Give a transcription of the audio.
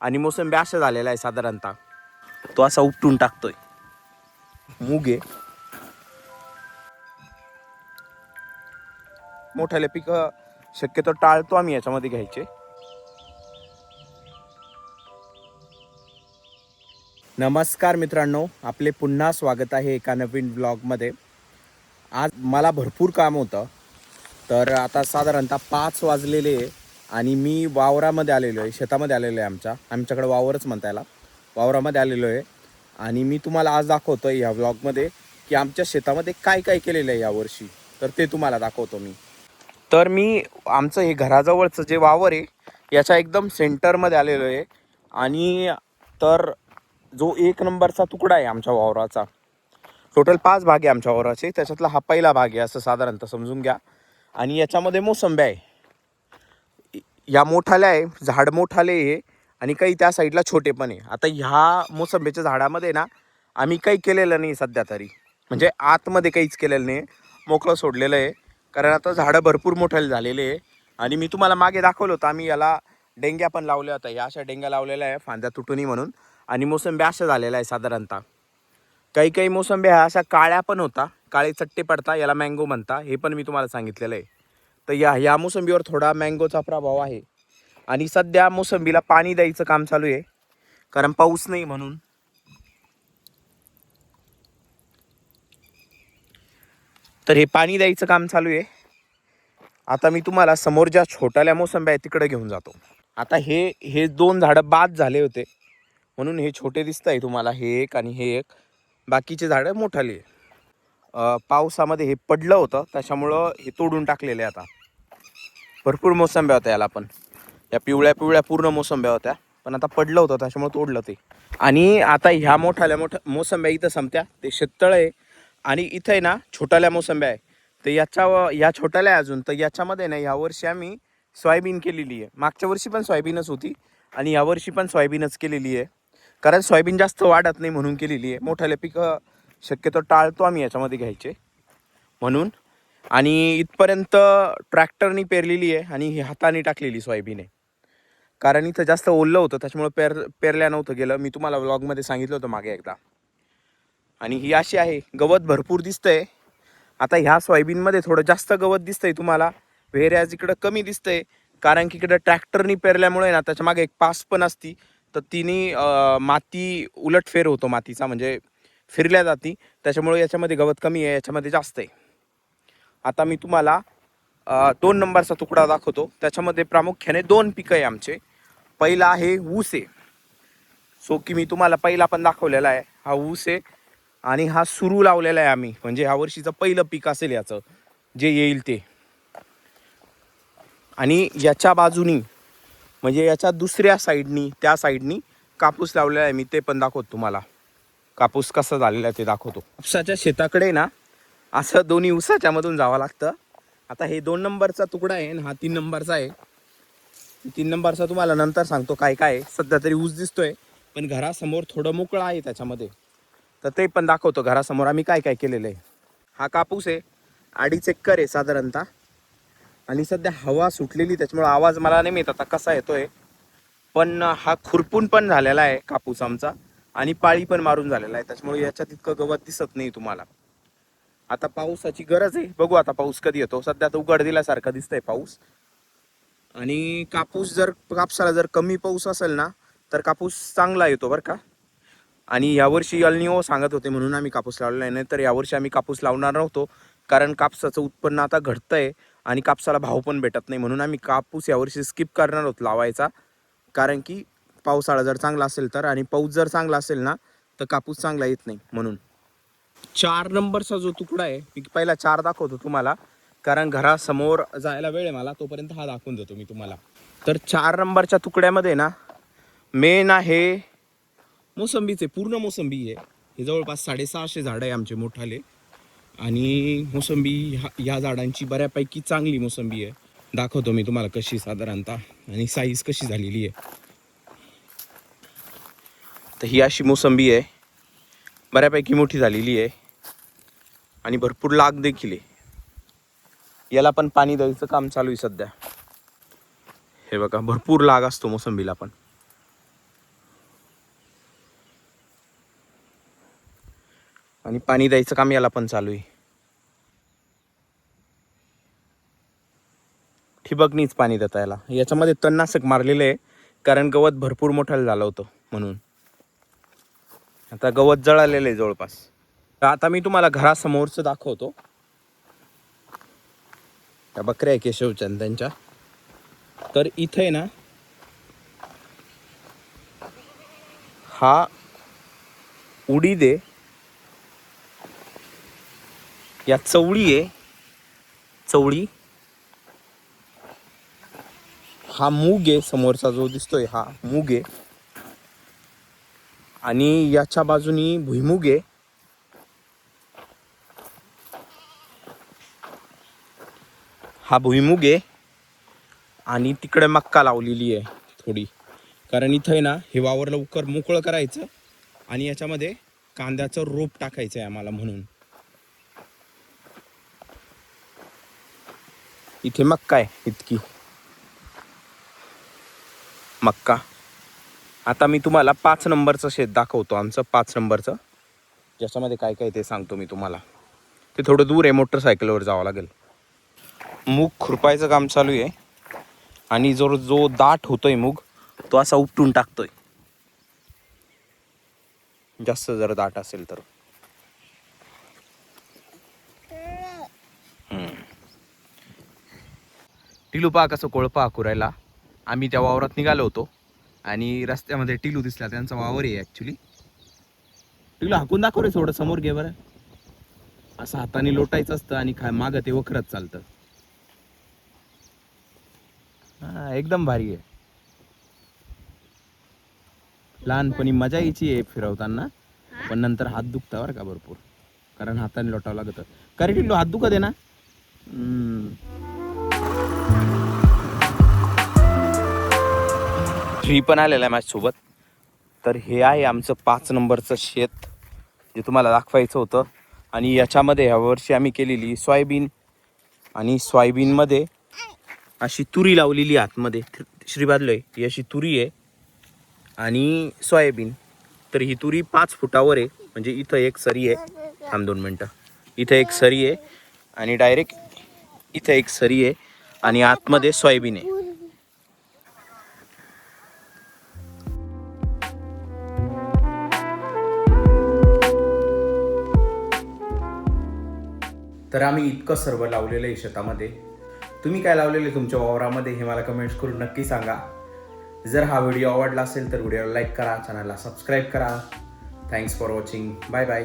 आणि मोसंबी अशा झालेला आहे साधारणतः. तो असा उपटून टाकतोय. मूग आहे. मोठाले पीक शक्यतो टाळतो आम्ही याच्यामध्ये घ्यायचे. नमस्कार मित्रांनो, आपले पुन्हा स्वागत आहे एका नवीन ब्लॉगमध्ये. आज मला भरपूर काम होतं, तर आता साधारणतः 5 वाजलेले आहे आणि मी वावरामध्ये आलेलो आहे, शेतामध्ये आलेलो आहे. आमच्याकडे वावरच म्हणता याला, वावरामध्ये आलेलो आहे. आणि मी तुम्हाला आज दाखवतो या ब्लॉगमध्ये की आमच्या शेतामध्ये काय काय केलेलं आहे यावर्षी, तर ते तुम्हाला दाखवतो मी. तर मी आमचं हे घराजवळचं जे वावर आहे याच्या एकदम सेंटरमध्ये आलेलो आहे. आणि तर जो 1 नंबरचा तुकडा आहे आमच्या वावराचा, टोटल 5 भाग आहे आमच्या वावराचे, त्याच्यातला हा पहिला भाग आहे असं साधारणतः समजून घ्या. आणि याच्यामध्ये मोसंब्या आहे, या मोठाल्या आहे, झाड मोठाले आहे आणि काही त्या साईडला छोटे पण आहे. आता ह्या मोसंब्याच्या झाडामध्ये ना आम्ही काही केलेलं नाही सध्या तरी, म्हणजे आतमध्ये काहीच केलेलं नाही, मोकळं सोडलेलं आहे. कारण आता झाडं भरपूर मोठाले झालेले आहे. आणि मी तुम्हाला मागे दाखवलं होतं, आम्ही याला डेंग्या पण लावल्या होत्या, या अशा डेंग्या लावलेल्या आहे फांद्या तुटूनी म्हणून. आणि मोसंब्या अशा झालेल्या आहे साधारणतः. काही काही मोसंब्या ह्या अशा काळ्या पण होता, काळे चट्टे पडता, याला मँगो म्हणता, हे पण मी तुम्हाला सांगितलेलं आहे. तर या मोसंबीवर थोडा मँगोचा प्रभाव आहे. आणि सध्या मोसंबीला पाणी द्यायचं काम चालू आहे, कारण पाऊस नाही म्हणून. तर हे पाणी द्यायचं काम चालू आहे. आता मी तुम्हाला समोर ज्या छोट्याल्या मोसंब्या आहेत तिकडे घेऊन जातो. आता हे 2 झाडं बाद झाले होते म्हणून हे छोटे दिसत आहे तुम्हाला, हे एक आणि हे एक. बाकीचे झाडं मोठाले आहे. पावसामध्ये हे पडलं होतं त्याच्यामुळं हे तोडून टाकलेले. आता भरपूर मोसंब्या होत्या याला, पण या पिवळ्या पिवळ्या पूर्ण मोसंब्या होत्या, पण आता पडलं होतं त्याच्यामुळे तोडलं ते. आणि आता ह्या मोठ्या मोसंब्या इथं संपत्या, ते शेततळ आहे. आणि इथं आहे ना छोट्याल्या मोसंब्या आहे, तर या छोट्याल्या अजून. तर याच्यामध्ये ना यावर्षी आम्ही सोयाबीन केलेली आहे. मागच्या वर्षी पण सोयाबीनच होती आणि यावर्षी पण सोयाबीनच केलेली आहे, कारण सोयाबीन जास्त वाढत नाही म्हणून केलेली आहे. मोठाले पिकं शक्यतो टाळतो आम्ही याच्यामध्ये घ्यायचे म्हणून. आणि इथपर्यंत ट्रॅक्टरनी पेरलेली आहे आणि ही हाताने टाकलेली सोयाबीन आहे, कारण इथं जास्त ओललं होतं त्याच्यामुळे पेरल्या नव्हतं गेलं. मी तुम्हाला व्लॉगमध्ये सांगितलं होतं मागे एकदा. आणि ही अशी आहे, गवत भरपूर दिसतंय. आता ह्या सोयाबीनमध्ये थोडं जास्त गवत दिसतंय तुम्हाला, व्हेऱ्याज इकडं कमी दिसतंय, कारण की इकडं ट्रॅक्टरनी पेरल्यामुळे ना त्याच्या मागे एक पास पण असती, तर तिने माती उलटफेर होतो, मातीचा म्हणजे फिरल्या जाती, त्याच्यामुळे याच्यामध्ये गवत कमी आहे, याच्यामध्ये जास्त आहे. आता मी तुम्हाला 2 नंबरचा तुकडा दाखवतो. त्याच्यामध्ये प्रामुख्याने 2 पिकं आहे आमचे. पहिला आहे ऊस आहे, सो की मी तुम्हाला पहिला पण दाखवलेला आहे, हा ऊस आहे. आणि हा सुरू लावलेला आहे आम्ही, म्हणजे ह्या वर्षीचं पहिलं पीक असेल याचं जे येईल ते. आणि याच्या बाजूनी म्हणजे याच्या दुसऱ्या साईडनी, त्या साईडनी कापूस लावलेला आहे मी, ते पण दाखवतो तुम्हाला. कापूस कसा झालेला आहे ते दाखवतो. कापसाच्या शेताकडे ना असं दोन्ही ऊसाच्या मधून जावं लागतं. आता हे 2 नंबरचा तुकडा आहे आणि हा 3 नंबरचा आहे. 3 नंबरचा तुम्हाला नंतर सांगतो काय काय आहे. सध्या तरी ऊस दिसतोय, पण घरासमोर थोडं मोकळं आहे त्याच्यामध्ये, तर ते पण दाखवतो. घरासमोर आम्ही काय काय केलेलं आहे. हा कापूस आहे, 2.5 एकर आहे साधारणतः. आणि सध्या हवा सुटलेली त्याच्यामुळे आवाज मला नाही माहीत आता कसा येतोय, पण हा खुरपून पण झालेला आहे कापूस आमचा आणि पाळी पण मारून झालेला आहे, त्याच्यामुळे याच्यात इतकं गवत दिसत नाही तुम्हाला. आता पावसाची गरज आहे, बघू आता पाऊस कधी येतो. सध्या तर उघड दिल्यासारखा दिसतंय पाऊस. आणि कापसाला जर कमी पाऊस असेल ना तर कापूस चांगला येतो बरं का. आणि यावर्षी अल निनो सांगत होते म्हणून आम्ही कापूस लावलेला नाही, तर यावर्षी आम्ही कापूस लावणार नव्हतो, कारण कापसाचं उत्पन्न आता घटतंय आणि कापसाला भाव पण भेटत नाही, म्हणून आम्ही कापूस यावर्षी स्किप करणार आहोत लावायचा. कारण की पावसाळा जर चांगला असेल तर, आणि पाऊस जर चांगला असेल ना तर कापूस चांगला येत नाही म्हणून. 4 नंबरचा जो तुकडा आहे, मी पहिला 4 दाखवतो तुम्हाला, कारण घरासमोर जायला वेळ आहे मला, तोपर्यंत हा दाखवून देतो मी तुम्हाला. तर 4 नंबरच्या तुकड्यामध्ये ना मेन आहे मोसंबीचे, पूर्ण मोसंबी आहे. हे जवळपास 650 झाडं आहे आमचे मोठाले. आणि मोसंबी ह्या झाडांची बऱ्यापैकी चांगली मोसंबी आहे. दाखवतो मी तुम्हाला कशी साधारणतः आणि साईज कशी झालेली आहे. तर ही अशी मोसंबी आहे, बऱ्यापैकी मोठी झालेली आहे आणि भरपूर लाग देखील आहे. याला पण पाणी द्यायचं काम चालू आहे सध्या. हे बघा, भरपूर लाग असतो मोसंबीला पण. आणि पाणी द्यायचं काम याला पण चालू आहे. ठिबकनीच पाणी देता याला. याच्यामध्ये तणनाशक मारलेलं आहे कारण गवत भरपूर मोठं झालं होतं म्हणून. आता गवत जळालेलं आहे जवळपास. तर आता मी तुम्हाला घरासमोरचं दाखवतो. त्या बकऱ्या आहे केशवचंद त्यांच्या. तर इथे आहे ना, हा उडीद आहे, या चवळी आहे, चवळी. हा मूग आहे, समोरचा जो दिसतोय हा मूग आहे. आणि याच्या बाजूनी भुईमुग आहे. हा भुईमुग आहे. आणि तिकडे मक्का लावलेली आहे थोडी, कारण इथं आहे ना हे वावर लवकर मोकळं करायचं आणि याच्यामध्ये कांद्याचं रोप टाकायचं आहे आम्हाला म्हणून. इथे मक्का आहे, इतकी मक्का. आता मी तुम्हाला 5 नंबरचं शेत दाखवतो, आमचं 5 नंबरचं, ज्याच्यामध्ये काय काय ते सांगतो मी तुम्हाला. ते थोडं दूर आहे, मोटरसायकलवर जावं लागेल. मूग खुरपायचं काम चालू आहे आणि जो दाट होतोय मूग तो असा उपटून टाकतोय, जास्त जर दाट असेल तर. टिलू पहा कसं कोळपा कुरायला. आम्ही त्या वावरात निघालो होतो आणि रस्त्यामध्ये टिलू दिसला, त्यांचा वावर आहे ॲक्च्युली. टिलू हाकून दाखव रे, थोडं समोर घे बरं. असं हाताने लोटायचं असतं आणि मागं ते वखरत चालतं. हा एकदम भारी आहे. लहानपणी मजा यायची आहे फिरवताना, पण नंतर हात दुखता बरं का भरपूर, कारण हाताने लोटावं लागतं. कारण टिल्लू हात दुखत आहे ना. ट्री पण आलेला आहे माझ्यासोबत. तर हे आहे आमचं 5 नंबरचं शेत, जे तुम्हाला दाखवायचं होतं. आणि याच्यामध्ये ह्या वर्षी आम्ही केलेली सोयाबीन, आणि सोयाबीनमध्ये अशी तुरी लावलेली आतमध्ये. श्रीबादलोय ही अशी तुरी आहे आणि सोयाबीन. तर ही तुरी 5 फुटावर आहे, म्हणजे इथं एक सरी आहे. थांब 2 मिनटं. इथं एक सरी आहे आणि डायरेक्ट इथं एक सरी आहे आणि आतमध्ये सोयाबीन आहे. तर आम्ही इतकं सर्व लावलेलं आहे शेतामध्ये. तुम्ही काय लावलेलं तुमच्या वावरामध्ये हे मला कमेंट्स करून नक्की सांगा. जर हा व्हिडिओ आवडला असेल तर व्हिडिओला लाईक करा, चॅनलला सबस्क्राईब करा. Thanks for watching. Bye bye.